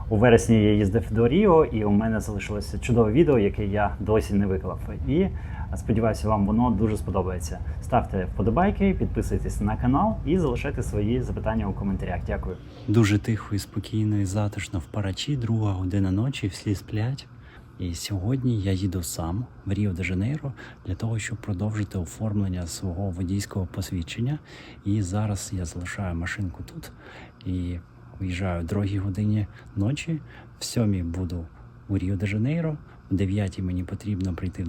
У вересні я їздив до Ріо, і у мене залишилося чудове відео, яке я досі не виклав. І сподіваюся, вам воно дуже сподобається. Ставте вподобайки, підписуйтесь на канал і залишайте свої запитання у коментарях. Дякую. Дуже тихо і спокійно і затишно в Парачі, 2 година ночі, всі сплять. І сьогодні я їду сам в Ріо-де-Жанейро для того, щоб продовжити оформлення свого водійського посвідчення. І зараз я залишаю машинку тут і виїжджаю о 2 годині ночі. В 7 буду у Ріо-де-Жанейро. О 9 мені потрібно прийти в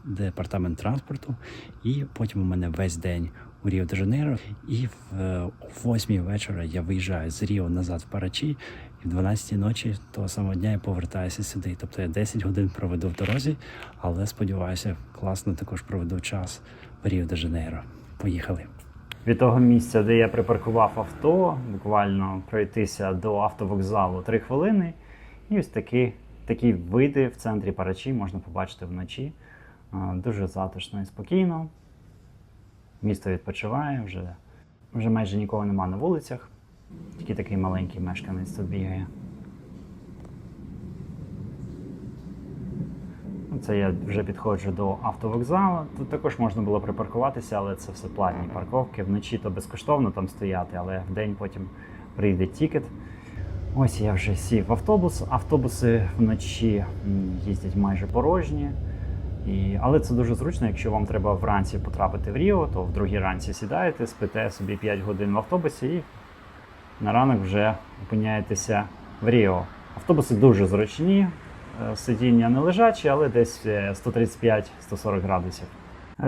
департамент транспорту. І потім у мене весь день у Ріо-де-Жанейро. І о 8 вечора я виїжджаю з Ріо назад в Парачі. І в 12 ночі того самого дня я повертаюся сюди. Тобто я 10 годин проведу в дорозі, але сподіваюся, класно також проведу час в Ріо-де-Жанейро. Поїхали. Від того місця, де я припаркував авто, буквально пройтися до автовокзалу 3 хвилини. І ось такі види в центрі Парачі можна побачити вночі. Дуже затишно і спокійно. Місто відпочиває, вже майже нікого нема на вулицях. Тільки такий маленький мешканець тут бігає. Це я вже підходжу до автовокзалу. Тут також можна було припаркуватися, але це все платні парковки. Вночі то безкоштовно там стояти, але вдень потім прийде тікет. Ось я вже сів в автобус. Автобуси вночі їздять майже порожні. Але це дуже зручно, якщо вам треба вранці потрапити в Ріо, то в 2 ранці сідаєте, спите собі 5 годин в автобусі і на ранок вже опиняєтеся в Ріо. Автобуси дуже зручні, сидіння не лежачі, але десь 135-140 градусів.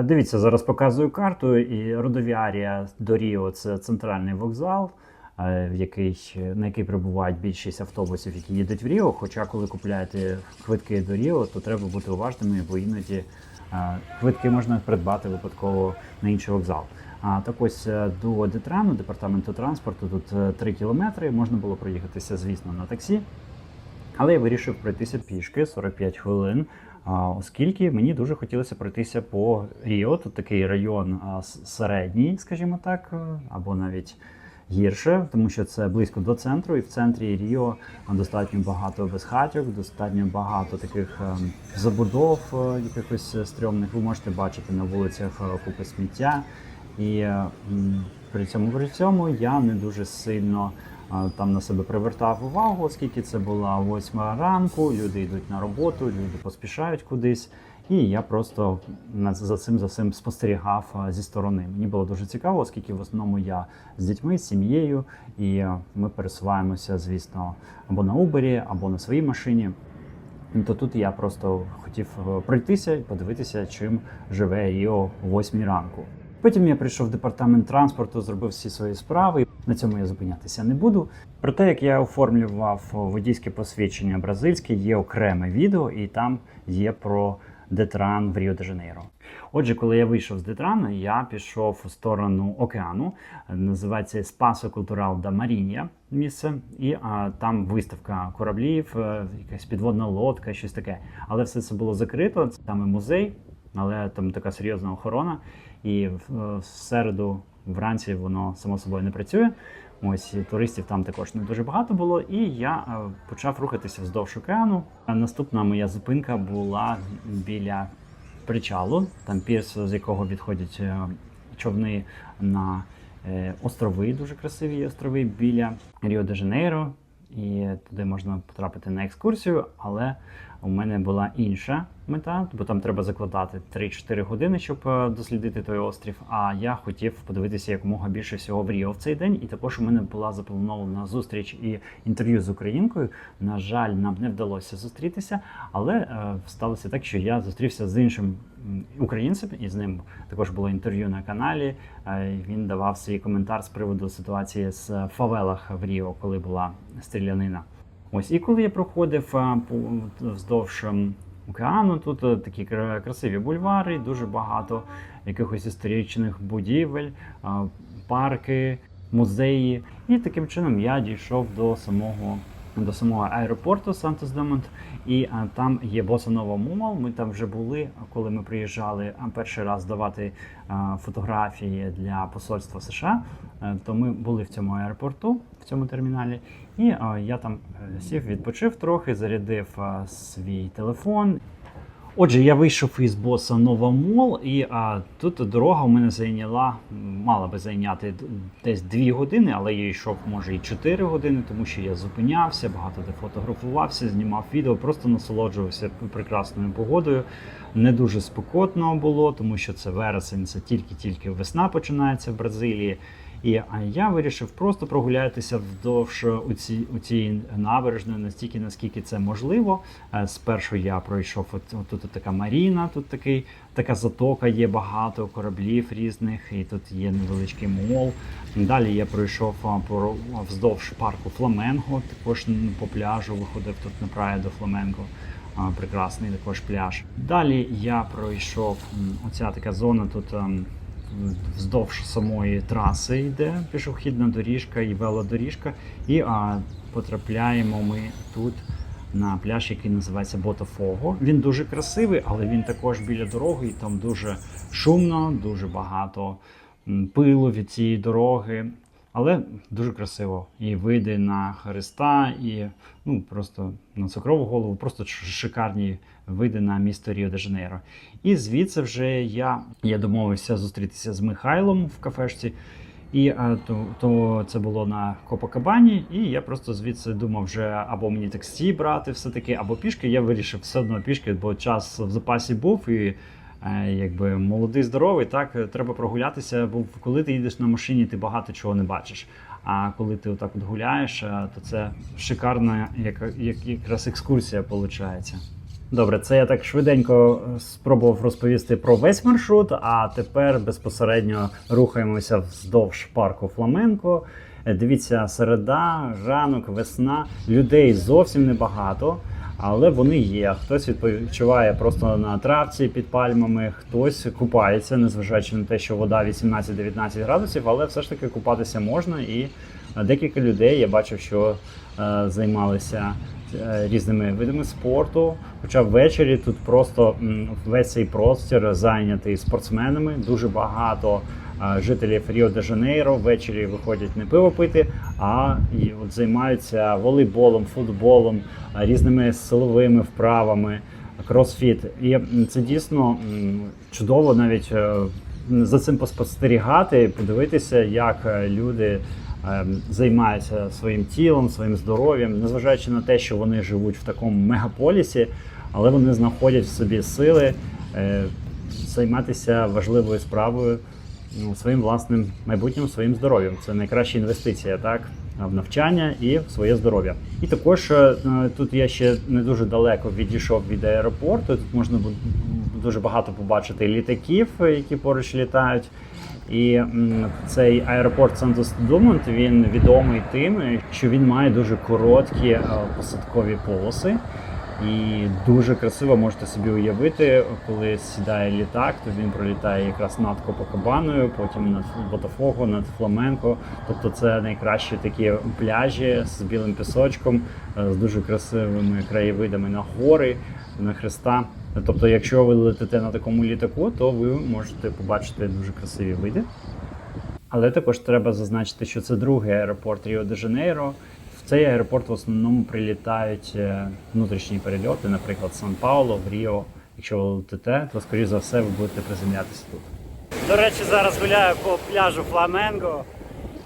Дивіться, зараз показую карту, і Родовіарія до Ріо – це центральний вокзал, на який прибувають більшість автобусів, які їдуть в Ріо. Хоча, коли купуєте квитки до Ріо, то треба бути уважними, бо іноді квитки можна придбати випадково на інший вокзал. Так ось до Детрану, департаменту транспорту, тут 3 кілометри, можна було проїхатися, звісно, на таксі. Але я вирішив пройтися пішки 45 хвилин, оскільки мені дуже хотілося пройтися по Ріо. Тут такий район середній, скажімо так, або навіть гірше, тому що це близько до центру, і в центрі Ріо достатньо багато безхатьок, достатньо багато таких забудов якихось стрьомних. Ви можете бачити на вулицях купи сміття. І при цьому я не дуже сильно там на себе привертав увагу, оскільки це була 8 ранку, люди йдуть на роботу, люди поспішають кудись. І я просто за цим спостерігав зі сторони. Мені було дуже цікаво, оскільки в основному я з дітьми, з сім'єю, і ми пересуваємося, звісно, або на Uber, або на своїй машині. То тут я просто хотів пройтися і подивитися, чим живе Ріо о 8 ранку. Потім я прийшов в департамент транспорту, зробив всі свої справи. На цьому я зупинятися не буду. Про те, як я оформлював водійське посвідчення бразильське, є окреме відео, і там є про Детран в Ріо-де-Жанейро. Отже, коли я вийшов з Детрану, я пішов в сторону океану. Називається Espaço Cultural da Marinha місце. І там виставка кораблів, якась підводна лодка, щось таке. Але все це було закрито. Там і музей, але там така серйозна охорона. І в середу вранці воно само собою не працює. Ось, туристів там також не дуже багато було, і я почав рухатися вздовж океану. Наступна моя зупинка була біля причалу, там пірс, з якого відходять човни на острови, дуже красиві острови біля Ріо-де-Жанейро. І туди можна потрапити на екскурсію, але у мене була інша мета, бо там треба закладати 3-4 години, щоб дослідити той острів, а я хотів подивитися якомога більше всього в Ріо в цей день, і також у мене була запланована зустріч і інтерв'ю з українкою. На жаль, нам не вдалося зустрітися, але сталося так, що я зустрівся з іншим українцем, і з ним також було інтерв'ю на каналі. Він давав свій коментар з приводу ситуації з фавелах в Ріо, коли була стрілянина. Ось, і коли я проходив вздовж океану, тут такі красиві бульвари, дуже багато якихось історичних будівель, парки, музеї. І таким чином я дійшов до самого до самого аеропорту Сантос-Думонт, і там є Боса Нова Мол. Ми там вже були, коли ми приїжджали перший раз давати фотографії для посольства США, то ми були в цьому аеропорту, в цьому терміналі, і я там сів, відпочив трохи, зарядив свій телефон. Отже, я вийшов із Боса Нова Мол, і тут дорога у мене мала би зайняти десь 2 години, але я йшов, може, і 4 години, тому що я зупинявся, багато де фотографувався, знімав відео, просто насолоджувався прекрасною погодою. Не дуже спекотно було, тому що це вересень, це тільки-тільки весна починається в Бразилії. І я вирішив просто прогулятися вздовж у цій набережної настільки, наскільки це можливо. Спершу я пройшов тут така маріна, тут така затока, є багато кораблів різних, і тут є невеличкий мол. Далі я пройшов вздовж парку Фламенго, також по пляжу виходив тут на Прая до Фламенго. Прекрасний також пляж. Далі я пройшов, оця така зона тут вздовж самої траси йде пішохідна доріжка і велодоріжка, і потрапляємо ми тут на пляж, який називається Ботафого. Він дуже красивий, але він також біля дороги, і там дуже шумно, дуже багато пилу від цієї дороги. Але дуже красиво. І види на Христа, і просто на Цукрову Голову, просто шикарні види на місто Ріо-де-Жанейро. І звідси вже я домовився зустрітися з Михайлом в кафешці. І то це було на Копакабані, і я просто звідси думав вже або мені таксі брати все-таки, або пішки. Я вирішив все одно пішки, бо час в запасі був, і якби молодий, здоровий, так, треба прогулятися, бо коли ти їдеш на машині, ти багато чого не бачиш. А коли ти отак от гуляєш, то це шикарна якраз екскурсія виходить. Добре, це я так швиденько спробував розповісти про весь маршрут, а тепер безпосередньо рухаємося вздовж парку Фламенко. Дивіться, середа, ранок, весна, людей зовсім небагато. Але вони є. Хтось відпочиває просто на травці під пальмами, хтось купається, незважаючи на те, що вода 18-19 градусів, але все ж таки купатися можна. І декілька людей я бачив, що займалися різними видами спорту. Хоча ввечері тут просто весь цей простір зайнятий спортсменами. Дуже багато жителів Ріо-де-Жанейро ввечері виходять не пиво пити, а займаються волейболом, футболом, різними силовими вправами, кросфіт. І це дійсно чудово навіть за цим поспостерігати, подивитися, як люди займаються своїм тілом, своїм здоров'ям, незважаючи на те, що вони живуть в такому мегаполісі, але вони знаходять в собі сили займатися важливою справою, своїм власним майбутнім, своїм здоров'ям. Це найкраща інвестиція, так, в навчання і в своє здоров'я. І також тут я ще не дуже далеко відійшов від аеропорту. Тут можна дуже багато побачити літаків, які поруч літають. І цей аеропорт Сантос-Думонт, він відомий тим, що він має дуже короткі посадкові полоси. І дуже красиво можете собі уявити, коли сідає літак, то він пролітає якраз над Копакабаною, потім над Ботафого, над Фламенко. Тобто це найкращі такі пляжі з білим пісочком, з дуже красивими краєвидами на гори, на Христа. Тобто, якщо ви летите на такому літаку, то ви можете побачити дуже красиві види. Але також треба зазначити, що це другий аеропорт Ріо-де-Жанейро. В цей аеропорт в основному прилітають внутрішні перельоти, наприклад, Сан-Пауло, в Ріо. Якщо ви летите, то, скоріш за все, ви будете приземлятися тут. До речі, зараз гуляю по пляжу Фламенго,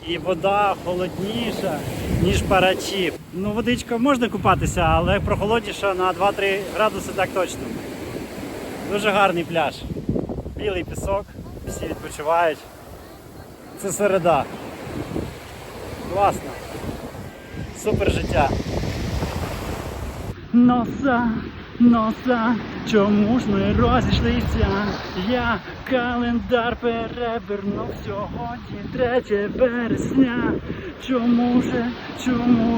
і вода холодніша, ніж Парачі. Водичка можна купатися, але прохолодніша на 2-3 градуси так точно. Дуже гарний пляж. Білий пісок, всі відпочивають. Це середа. Класно. Супер життя. Носа, чому ж ми розійшлися? Я календар перевернув, сьогодні 3 вересня. Чому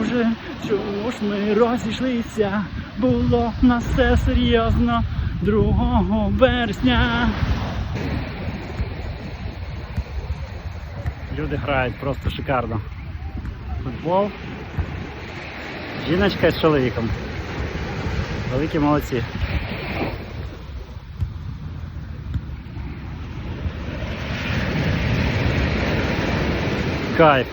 ж ми розійшлися? Було в нас все серйозно 2 вересня. Люди грають просто шикарно. Футбол. Жіночка з чоловіком. Великі молодці. Кайф.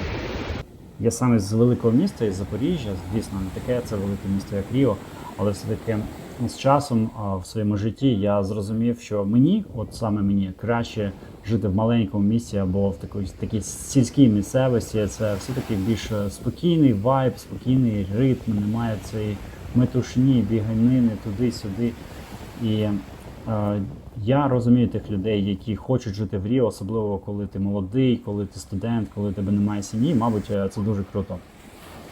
Я саме з великого міста, із Запоріжжя, звісно, не таке це велике місто, як Ріо, але все-таки з часом в своєму житті я зрозумів, що мені, от саме мені, краще жити в маленькому місті або в такій сільській місцевості. Це все-таки більш спокійний вайб, спокійний ритм, немає цієї метушні, біганини туди-сюди. І я розумію тих людей, які хочуть жити в Ріо, особливо коли ти молодий, коли ти студент, коли тебе немає сім'ї, мабуть, це дуже круто.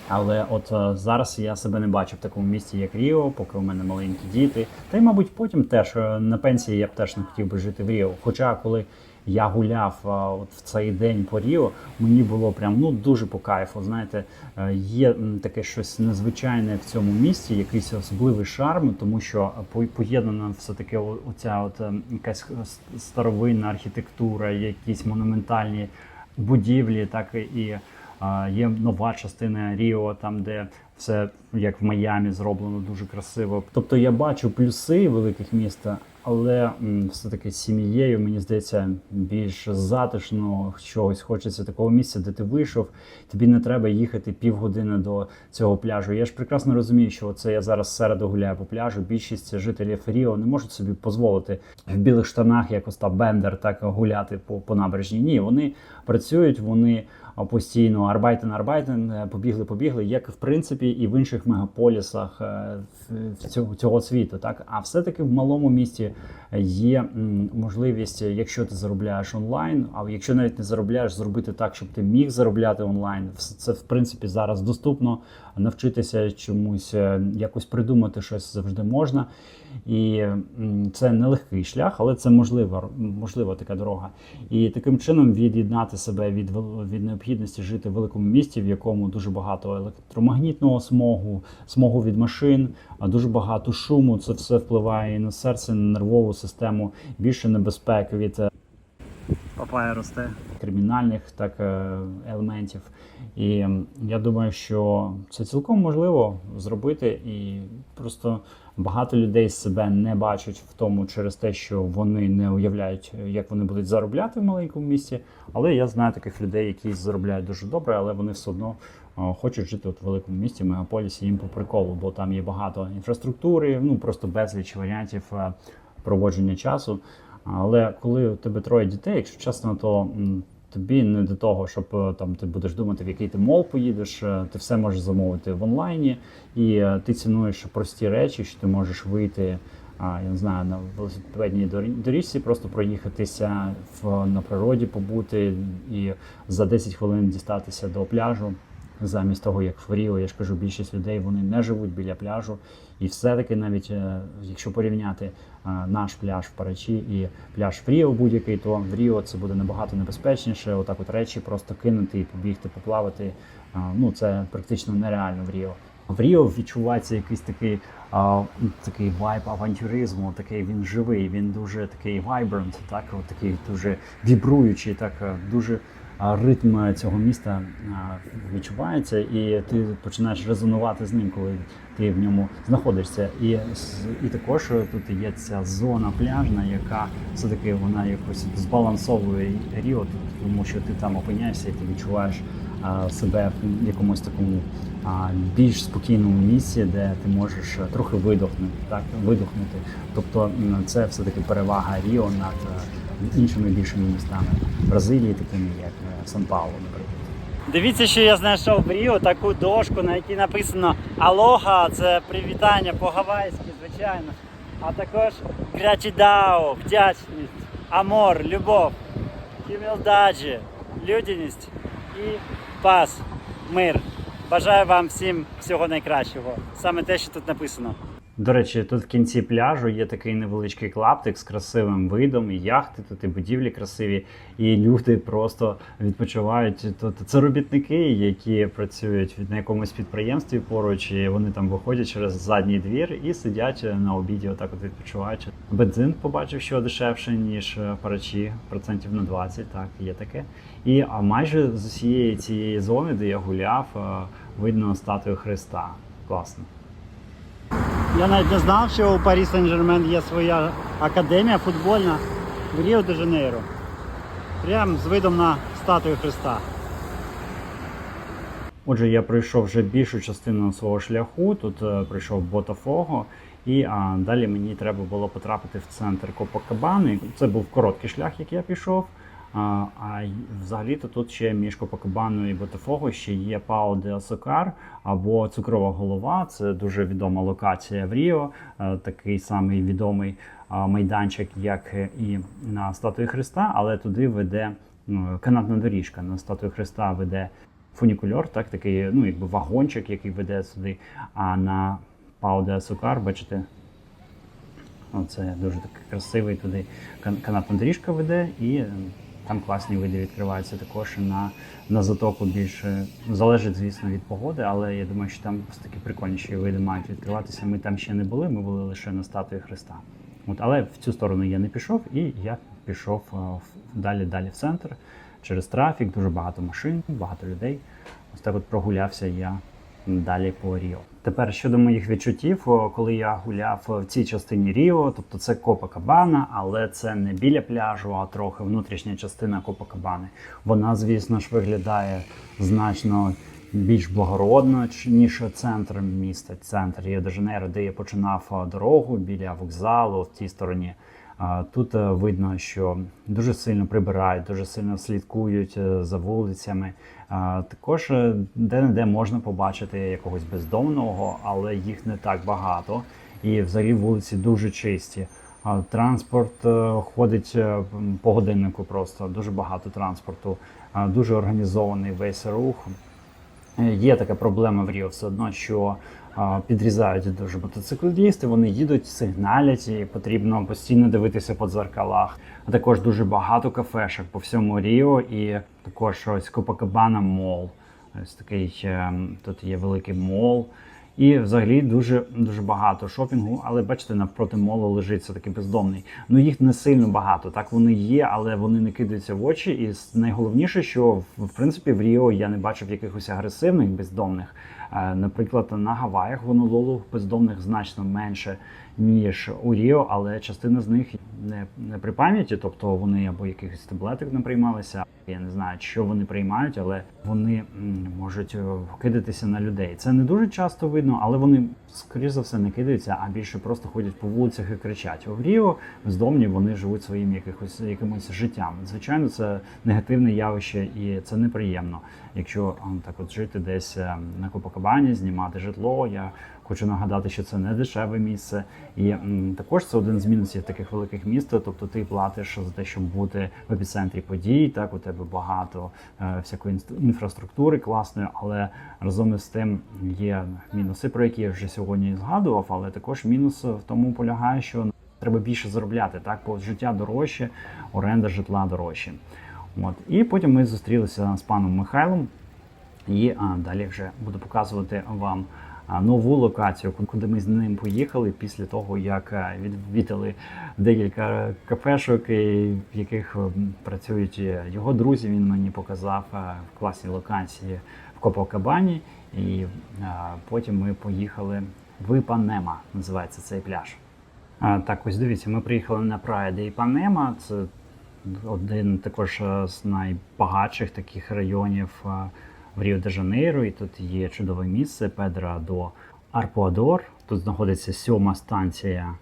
Але от зараз я себе не бачу в такому місті, як Ріо, поки у мене маленькі діти. Та й, мабуть, потім теж на пенсії я б теж не хотів би жити в Ріо. Хоча, коли я гуляв от в цей день по Ріо, мені було прям дуже по кайфу. Знаєте, є таке щось незвичайне в цьому місті, якийсь особливий шарм, тому що поєднана все-таки оця якась старовинна архітектура, якісь монументальні будівлі, так і є нова частина Ріо, там де все як в Майамі зроблено дуже красиво. Тобто я бачу плюси великих міст, але все-таки з сім'єю, мені здається, більш затишно чогось хочеться такого місця, де ти вийшов, тобі не треба їхати півгодини до цього пляжу. Я ж прекрасно розумію, що це я зараз середу гуляю по пляжу. Більшість жителів Ріо не можуть собі дозволити в білих штанах, як Остап Бендер, так гуляти по набережні. Ні, вони працюють, вони постійно арбайтен, побігли, як в принципі і в інших мегаполісах цього світу. Так? А все-таки в малому місті є можливість, якщо ти заробляєш онлайн, а якщо навіть не заробляєш, зробити так, щоб ти міг заробляти онлайн. Це в принципі зараз доступно, навчитися чомусь, якось придумати щось завжди можна. І це нелегкий шлях, але це можлива така дорога. І таким чином від'єднати себе від необхідності жити в великому місті, в якому дуже багато електромагнітного смогу від машин, дуже багато шуму. Це все впливає і на серце, на нервову систему, більше небезпек від папая росте, кримінальних елементів. І я думаю, що це цілком можливо зробити, і просто багато людей себе не бачать в тому через те, що вони не уявляють, як вони будуть заробляти в маленькому місті. Але я знаю таких людей, які заробляють дуже добре, але вони все одно хочуть жити в великому місті, в мегаполісі, їм по приколу, бо там є багато інфраструктури, просто безліч варіантів проводження часу. Але коли у тебе троє дітей, якщо чесно, то тобі не до того, щоб там ти будеш думати, в який ти мол поїдеш, ти все можеш замовити в онлайні, і ти цінуєш прості речі, що ти можеш вийти, я не знаю, на велосипедній доріжці, просто проїхатися на природі, побути і за 10 хвилин дістатися до пляжу. Замість того, як в Ріо, я ж кажу, більшість людей, вони не живуть біля пляжу. І все-таки навіть, якщо порівняти наш пляж в Парачі і пляж в Ріо будь-який, то в Ріо це буде набагато небезпечніше. Отак от речі просто кинути і побігти, поплавати, це практично нереально в Ріо. В Ріо відчувається якийсь такий вайб авантюризму, такий він живий, він дуже такий vibrant, такий дуже вібруючий, дуже ритм цього міста відчувається, і ти починаєш резонувати з ним, коли ти в ньому знаходишся. І також тут є ця зона пляжна, яка все-таки вона якось збалансовує Ріо, тому що ти там опиняєшся і ти відчуваєш себе в якомусь такому більш спокійному місці, де ти можеш трохи видохнути. Тобто це все-таки перевага Ріо над іншими більшими містами Бразилії, такими як Сан-Паулу, наприклад. Дивіться, що я знайшов в Ріо, таку дошку, на якій написано «Алоха» – це привітання по-гавайськи, звичайно. А також «Гратідао» – вдячність, «Амор» – любов, «Хюмілдаджі» – людяність і «Пас» – мир. Бажаю вам всім всього найкращого. Саме те, що тут написано. До речі, тут в кінці пляжу є такий невеличкий клаптик з красивим видом, і яхти тут, і будівлі красиві, і люди просто відпочивають. Тут це робітники, які працюють на якомусь підприємстві поруч, і вони там виходять через задній двір і сидять на обіді, отак от відпочивають. Бензин побачив, що дешевше, ніж в Парачі, процентів на 20, так, є таке. І майже з усієї цієї зони, де я гуляв, видно статую Христа. класно. Я навіть не знав, що у Парі Сен-Жермен є своя академія футбольна в Ріо-де-Жанейро. Прям з видом на статую Христа. Отже, я пройшов вже більшу частину свого шляху, тут пройшов Ботафого, і далі мені треба було потрапити в центр Копакабани. Це був короткий шлях, який я пішов. Взагалі-то тут ще між Копакабаною і Ботафого ще є Пау де Асокар або Цукрова голова. Це дуже відома локація в Ріо, такий самий відомий майданчик, як і на статуї Христа, але туди веде канатна доріжка. На статую Христа веде фунікульор, такий якби вагончик, який веде сюди. А на Пау де Асокар, бачите, оце дуже такий красивий туди канатна доріжка веде, і там класні види відкриваються також на затоку більше. Залежить, звісно, від погоди, але я думаю, що там такі прикольніші види мають відкриватися. Ми там ще не були, ми були лише на статуї Христа. Але в цю сторону я не пішов, і я пішов далі в центр. Через трафік, дуже багато машин, багато людей. Ось так от прогулявся я далі по Ріо. Тепер щодо моїх відчуттів, коли я гуляв в цій частині Ріо, тобто це Копакабана, але це не біля пляжу, а трохи внутрішня частина Копакабани. Вона, звісно ж, виглядає значно більш благородно, ніж центр міста, центр Ріо-де-Жанейро, де я починав дорогу біля вокзалу в тій стороні. Тут видно, що дуже сильно прибирають, дуже сильно слідкують за вулицями. Також де-не-де можна побачити якогось бездомного, але їх не так багато. І взагалі вулиці дуже чисті. Транспорт ходить по годиннику просто, дуже багато транспорту, дуже організований весь рух. Є така проблема в Ріо все одно, що підрізають дуже мотоциклісти, вони їдуть, сигналять, і потрібно постійно дивитися по дзеркалах. А також дуже багато кафешок по всьому Ріо, і також ось Копакабана мол. Ось такий, тут є великий мол. І взагалі дуже багато шопінгу, але бачите, навпроти молу лежить такий бездомний. Їх не сильно багато, так вони є, але вони не кидаються в очі. І найголовніше, що в принципі в Ріо я не бачив якихось агресивних бездомних. Наприклад, на Гаваях в Гонолулу бездомних значно менше, ніж у Ріо, але частина з них не при пам'яті, тобто вони або якихось таблеток не приймалися. Я не знаю, що вони приймають, але вони можуть кидатися на людей. Це не дуже часто видно, але вони, скоріш за все, не кидаються, а більше просто ходять по вулицях і кричать. В Ріо бездомні, вони живуть своїм якимось життям. Звичайно, це негативне явище і це неприємно. Якщо так от жити десь на Копакабані, знімати житло, я хочу нагадати, що це не дешеве місце. І також це один з мінусів таких великих міст. Тобто ти платиш за те, щоб бути в епіцентрі подій. Так, у тебе багато всякої інфраструктури класної, але разом із тим є мінуси, про які я вже сьогодні згадував, але також мінус в тому полягає, що треба більше заробляти. Так, бо життя дорожче, оренда житла дорожче. І потім ми зустрілися з паном Михайлом, і далі вже буду показувати вам нову локацію, куди ми з ним поїхали після того, як відвідали декілька кафешок, в яких працюють його друзі. Він мені показав в класній локації в Копакабані, і потім ми поїхали в Іпанема, називається цей пляж. Так, ось дивіться, ми приїхали на Прая де Іпанема, це один також з найбагатших таких районів в Ріо-де-Жанейро, і тут є чудове місце Педро до Арпуадор. Тут знаходиться сьома станція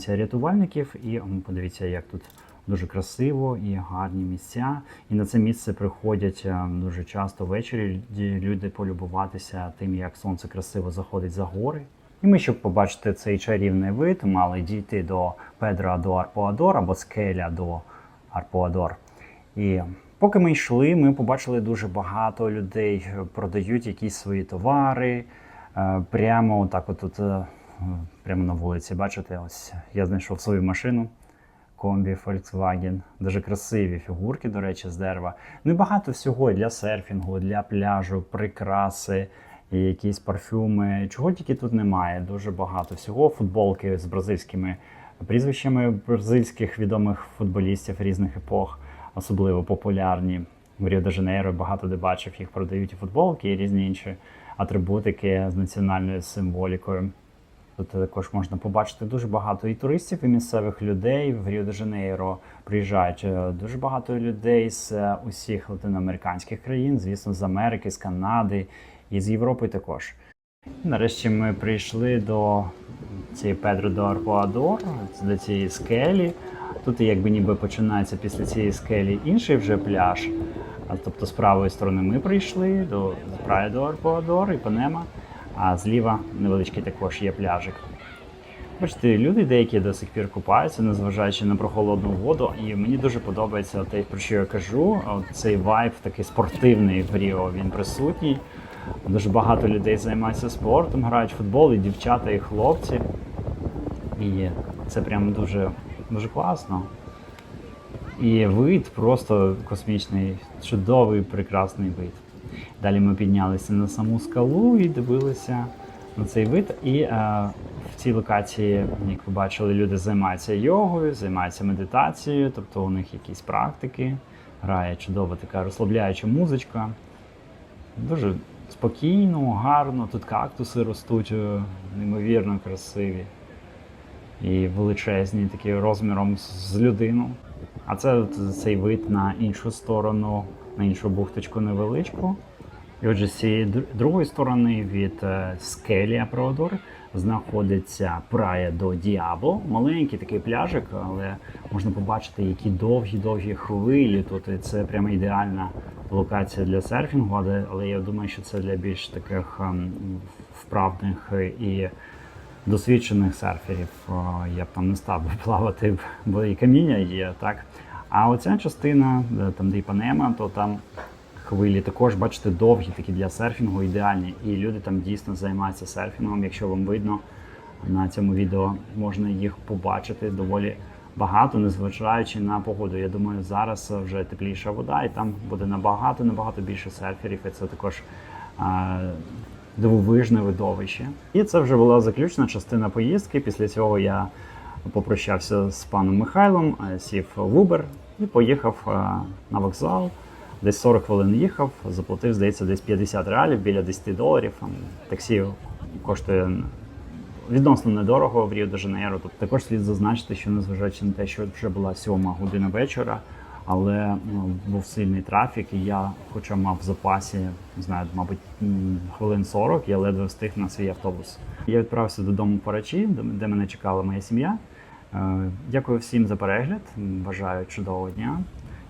рятувальників, і подивіться, як тут дуже красиво і гарні місця. І на це місце приходять дуже часто ввечері люди полюбуватися тим, як сонце красиво заходить за гори. І ми, щоб побачити цей чарівний вид, мали дійти до Педро до Арпуадор або скеля до Арпуадор. І поки ми йшли, ми побачили дуже багато людей, продають якісь свої товари. Прямо так от тут, прямо на вулиці, бачите, ось я знайшов свою машину, комбі Volkswagen. Дуже красиві фігурки, до речі, з дерева. І багато всього для серфінгу, для пляжу, прикраси, і якісь парфюми. Чого тільки тут немає, дуже багато всього. Футболки з бразильськими прізвищами бразильських відомих футболістів різних епох. Особливо популярні в Ріо-де-Жанейро, багато де бачив, їх продають і футболки, і різні інші атрибутики з національною символікою. Тут також можна побачити дуже багато і туристів, і місцевих людей. В Ріо-де-Жанейро приїжджають дуже багато людей з усіх латиноамериканських країн, звісно, з Америки, з Канади і з Європи також. Нарешті ми прийшли до цієї Педро до Арпоадор, до цієї скелі. Тут якби ніби починається після цієї скелі інший вже пляж. Тобто з правої сторони ми прийшли до Прая до Арпоадор, Іпанема, а зліва невеличкий також є пляжик. Бачите, люди деякі до сих пір купаються, незважаючи на прохолодну воду, і мені дуже подобається те, про що я кажу. Цей вайб такий спортивний в Ріо, він присутній. Дуже багато людей займаються спортом, грають в футбол, і дівчата, і хлопці. І це прям дуже, дуже класно. І вид просто космічний, чудовий, прекрасний вид. Далі ми піднялися на саму скалу і дивилися на цей вид. І в цій локації, як ви бачили, люди займаються йогою, займаються медитацією, тобто у них якісь практики, грає чудова така розслабляюча музичка. Дуже спокійно, гарно, тут кактуси ростуть, неймовірно красиві і величезні, такі розміром з людину. А це цей вид на іншу сторону, на іншу бухточку невеличку. І отже, з цієї другої сторони від скелі Арпоадор знаходиться Прая до Діабло. Маленький такий пляжик, але можна побачити, які довгі-довгі хвилі тут. І це прямо ідеальна локація для серфінгу, але я думаю, що це для більш таких вправних і досвідчених серферів. Я б там не став би плавати, бо і каміння є, так? А оця частина, там де Іпанема, то там хвилі також, бачите, довгі такі для серфінгу, ідеальні. І люди там дійсно займаються серфінгом. Якщо вам видно, на цьому відео можна їх побачити доволі багато, незважаючи на погоду. Я думаю, зараз вже тепліша вода, і там буде набагато більше серферів. І це також дивовижне видовище. І це вже була заключна частина поїздки. Після цього я попрощався з паном Михайлом, сів в Uber і поїхав на вокзал. Десь 40 хвилин їхав, заплатив, здається, десь 50 реалів, біля $10. Таксі коштує відносно недорого в Ріо-де-Жанейро. Тобто також слід зазначити, що незважаючи на те, що вже була 7 година вечора, але був сильний трафік, і я, хоча мав в запасі, не знаю, мабуть, хвилин 40, я ледве встиг на свій автобус. Я відправився додому в Парачі, де мене чекала моя сім'я. Дякую всім за перегляд, бажаю чудового дня.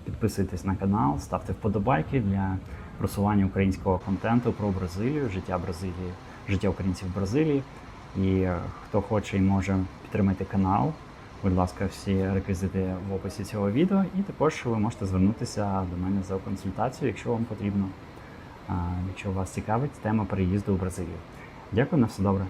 Підписуйтесь на канал, ставте вподобайки для просування українського контенту про Бразилію, життя українців в Бразилії. І хто хоче і може підтримати канал, будь ласка, всі реквізити в описі цього відео. І також ви можете звернутися до мене за консультацією, якщо вам потрібно, якщо вас цікавить тема переїзду у Бразилію. Дякую, на все добре.